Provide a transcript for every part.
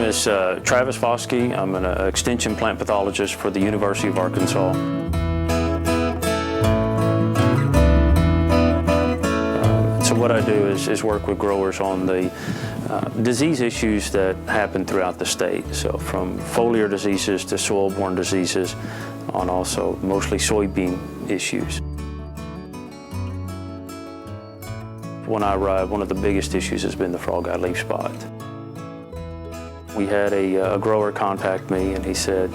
is Travis Faske. I'm an extension plant pathologist for the University of Arkansas. So what I do is work with growers on the disease issues that happen throughout the state. So from foliar diseases to soil-borne diseases, on also mostly soybean issues. When I arrived, one of the biggest issues has been the Frogeye Leaf Spot. We had a grower contact me and he said,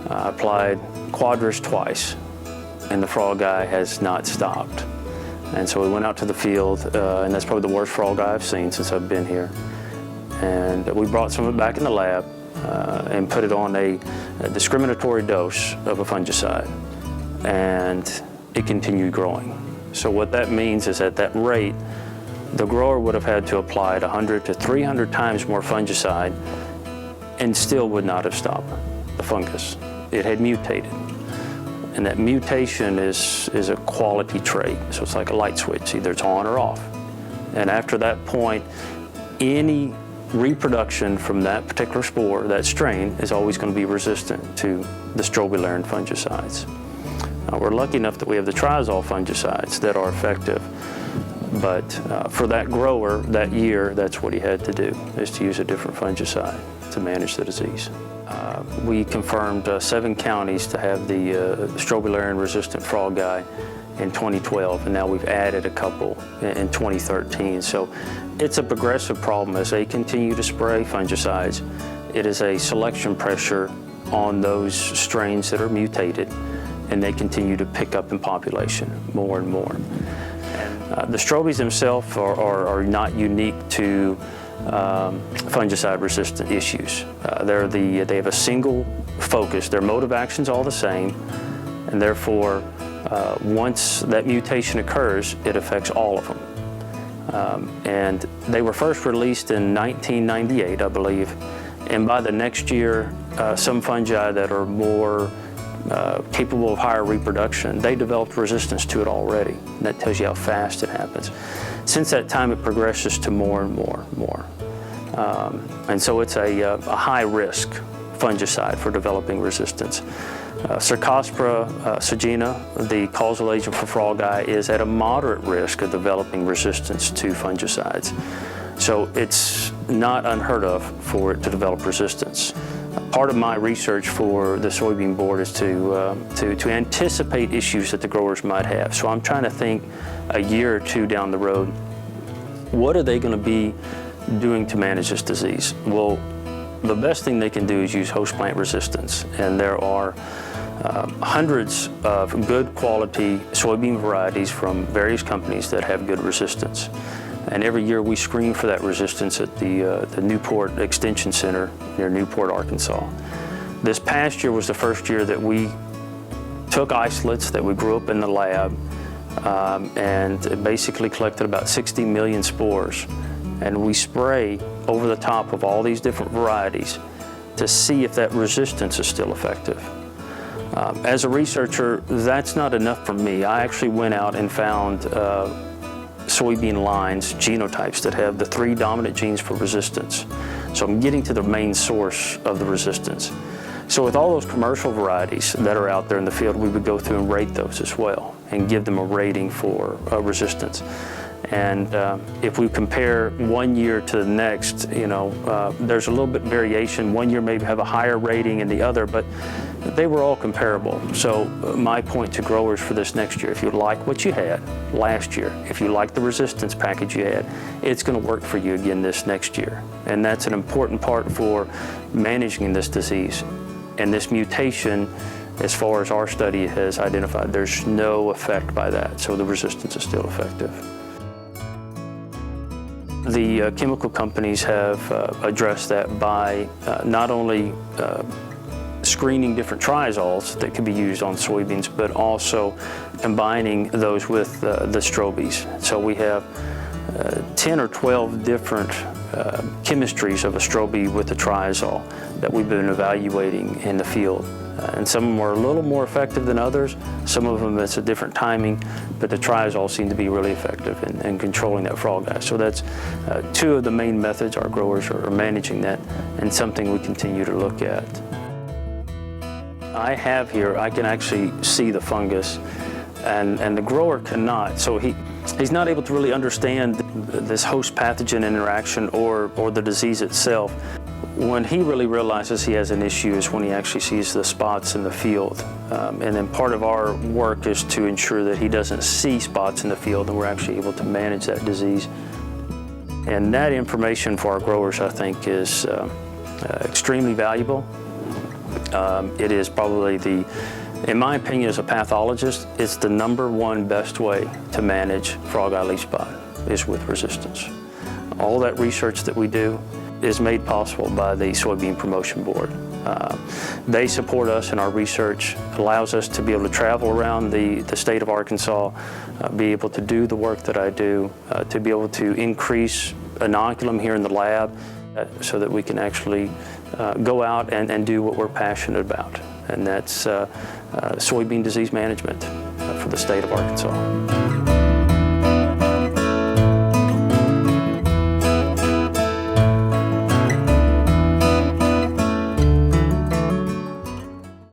I applied Quadris twice and the Frogeye has not stopped. And so we went out to the field, and that's probably the worst Frogeye I've seen since I've been here. And we brought some of it back in the lab and put it on a discriminatory dose of a fungicide, and it continued growing. So what that means is at that rate, the grower would have had to apply 100 to 300 times more fungicide and still would not have stopped the fungus. It had mutated. And that mutation is a quality trait. So it's like a light switch, either it's on or off. And after that point, any reproduction from that particular spore, that strain, is always going to be resistant to the strobilurin fungicides. Now, we're lucky enough that we have the triazole fungicides that are effective. But for that grower that year, that's what he had to do, is to use a different fungicide to manage the disease. We confirmed 7 counties to have the strobilurin-resistant frogeye in 2012, and now we've added a couple in 2013. So it's a progressive problem as they continue to spray fungicides. It is a selection pressure on those strains that are mutated, and they continue to pick up in population more and more. The strobies themselves are not unique to fungicide-resistant issues. They have a single focus. Their mode of action is all the same, and therefore, once that mutation occurs, it affects all of them. And they were first released in 1998, I believe, and by the next year, some fungi that are more capable of higher reproduction, they developed resistance to it already. And that tells you how fast it happens. Since that time, it progresses to more and more. And so it's a high-risk fungicide for developing resistance. Cercospora sagina, the causal agent for frogeye, is at a moderate risk of developing resistance to fungicides. So it's not unheard of for it to develop resistance. Part of my research for the soybean board is to anticipate issues that the growers might have. So I'm trying to think a year or two down the road, what are they going to be doing to manage this disease? Well, the best thing they can do is use host plant resistance, and there are hundreds of good quality soybean varieties from various companies that have good resistance. And every year we screen for that resistance at the Newport Extension Center near Newport, Arkansas. This past year was the first year that we took isolates that we grew up in the lab and basically collected about 60 million spores. And we spray over the top of all these different varieties to see if that resistance is still effective. As a researcher, that's not enough for me. I actually went out and found soybean lines, genotypes that have the 3 dominant genes for resistance. So I'm getting to the main source of the resistance. So with all those commercial varieties that are out there in the field, we would go through and rate those as well and give them a rating for resistance. And if we compare one year to the next, there's a little bit variation. One year maybe have a higher rating than the other, but they were all comparable. So my point to growers for this next year, if you like what you had last year, if you like the resistance package you had, it's going to work for you again this next year. And that's an important part for managing this disease. And this mutation, as far as our study has identified, there's no effect by that. So the resistance is still effective. The chemical companies have addressed that by not only screening different triazoles that can be used on soybeans, but also combining those with the strobies. So we have 10 or 12 different chemistries of a strobie with a triazole that we've been evaluating in the field. And some of them are a little more effective than others. Some of them it's a different timing, but the triazole seem to be really effective in controlling that frogeye. So that's two of the main methods our growers are managing that, and something we continue to look at. I have here, I can actually see the fungus, and the grower cannot. So he's not able to really understand this host pathogen interaction or the disease itself. When he really realizes he has an issue is when he actually sees the spots in the field. And then part of our work is to ensure that he doesn't see spots in the field, and we're actually able to manage that disease. And that information for our growers, I think, is extremely valuable. It is probably in my opinion as a pathologist, it's the #1 best way to manage frogeye leaf spot is with resistance. All that research that we do is made possible by the Soybean Promotion Board. They support us in our research, allows us to be able to travel around the state of Arkansas, be able to do the work that I do, to be able to increase inoculum here in the lab so that we can actually go out and do what we're passionate about, and that's soybean disease management for the state of Arkansas.